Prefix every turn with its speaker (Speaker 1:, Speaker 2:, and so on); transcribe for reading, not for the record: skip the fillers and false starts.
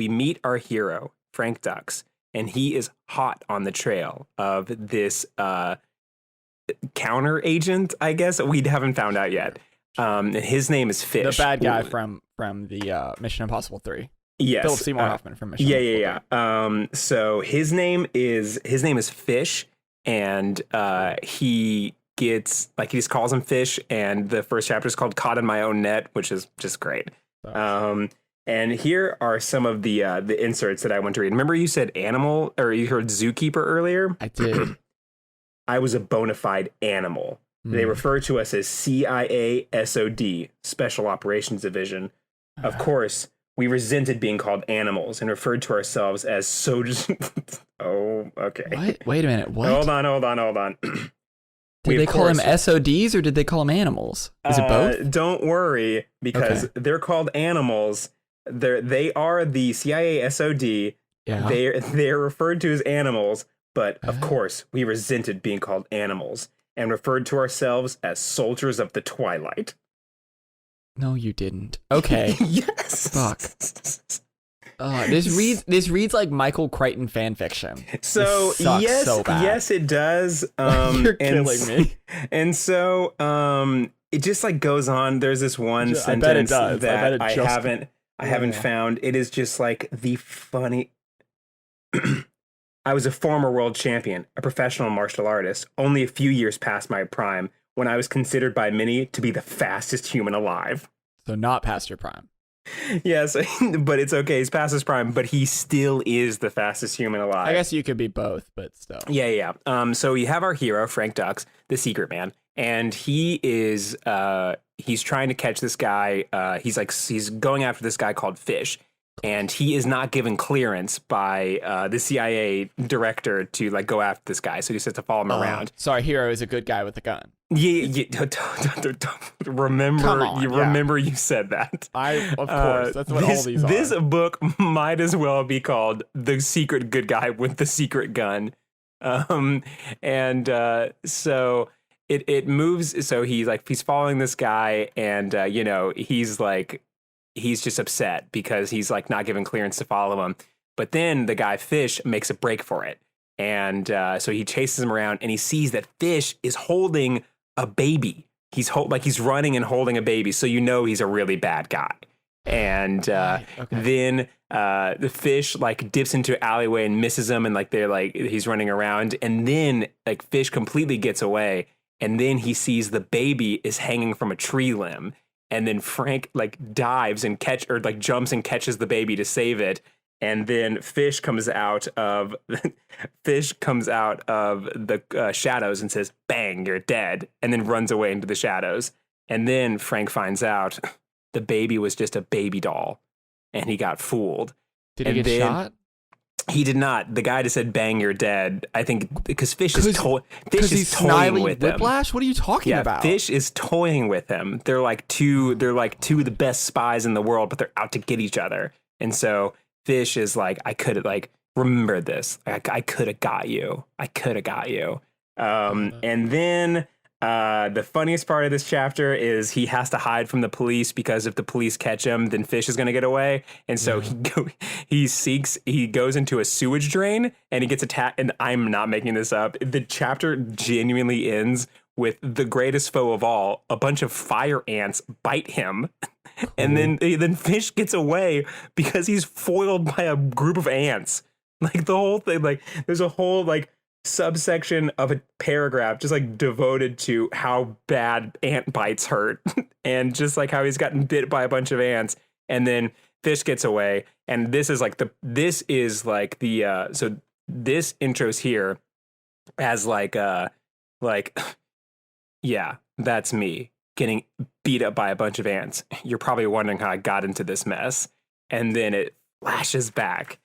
Speaker 1: we meet our hero, Frank Dux, and he is hot on the trail of this counter agent, I guess. We haven't found out yet. And his name is Fish.
Speaker 2: The bad guy from the Mission Impossible 3.
Speaker 1: Yes.
Speaker 2: Philip Seymour Hoffman from Mission Impossible 3.
Speaker 1: So his name is Fish, and he gets, like, he just calls him Fish, and the first chapter is called Caught in My Own Net, which is just great. And here are some of the inserts that I want to read. Remember you said animal, or you heard zookeeper earlier?
Speaker 2: I did.
Speaker 1: I was a bona fide animal. They refer to us as CIA SOD, Special Operations Division. Of course, we resented being called animals and referred to ourselves as soldiers. Oh, okay.
Speaker 2: What? Wait a minute. What?
Speaker 1: Hold on.
Speaker 2: Did they call them SODs or did they call them animals? Is it both?
Speaker 1: Don't worry, because they're called animals. They are the CIA SOD.
Speaker 2: Yeah.
Speaker 1: They're referred to as animals, but of course, we resented being called animals and referred to ourselves as soldiers of the twilight.
Speaker 2: No, you didn't. Okay.
Speaker 1: Yes.
Speaker 2: Fuck. This reads like Michael Crichton fan fiction.
Speaker 1: So
Speaker 2: yes, so bad.
Speaker 1: Yes, it does.
Speaker 2: You're killing me.
Speaker 1: And so it just like goes on. There's this one sentence that I haven't found. It is just like the funny. I was a former world champion, a professional martial artist, only a few years past my prime, when I was considered by many to be the fastest human alive.
Speaker 2: So not past your prime.
Speaker 1: Yes, but it's okay. He's past his prime, but he still is the fastest human alive.
Speaker 2: I guess you could be both, but still.
Speaker 1: Yeah. So you have our hero, Frank Dux, the secret man, and he is he's trying to catch this guy. He's going after this guy called Fish. And he is not given clearance by the CIA director to like go after this guy, so he just has to follow him around.
Speaker 2: Sorry, hero is a good guy with a gun.
Speaker 1: Yeah. Remember you said that.
Speaker 2: Of course, that's what all these are.
Speaker 1: This book might as well be called "The Secret Good Guy with the Secret Gun," so it moves. So he's following this guy, and he's just upset because he's like not given clearance to follow him. But then the guy Fish makes a break for it. And so he chases him around and he sees that Fish is holding a baby. He's running and holding a baby. So he's a really bad guy. And then the Fish like dips into an alleyway and misses him. And like he's running around. And then like Fish completely gets away. And then he sees the baby is hanging from a tree limb. And then Frank like dives and jumps and catches the baby to save it. And then Fish comes out of the shadows and says, "Bang, you're dead," and then runs away into the shadows. And then Frank finds out the baby was just a baby doll, and he got fooled.
Speaker 2: Did he get shot?
Speaker 1: He did not. The guy just said, "Bang, you're dead." I think because Fish is toying with him.
Speaker 2: Whiplash? What are you talking about?
Speaker 1: Fish is toying with him. They're like two of the best spies in the world, but they're out to get each other. And so Fish is like, "I could have remember this. I could have got you. And then the funniest part of this chapter is he has to hide from the police because if the police catch him, then Fish is going to get away. And so he goes into a sewage drain and he gets attacked. And I'm not making this up. The chapter genuinely ends with the greatest foe of all. A bunch of fire ants bite him. Cool. And then Fish gets away because he's foiled by a group of ants. Like the whole thing, like there's a whole like subsection of a paragraph just like devoted to how bad ant bites hurt and just like how he's gotten bit by a bunch of ants. And then Fish gets away. And this is so this intro's here as yeah, that's me getting beat up by a bunch of ants. You're probably wondering how I got into this mess. And then it flashes back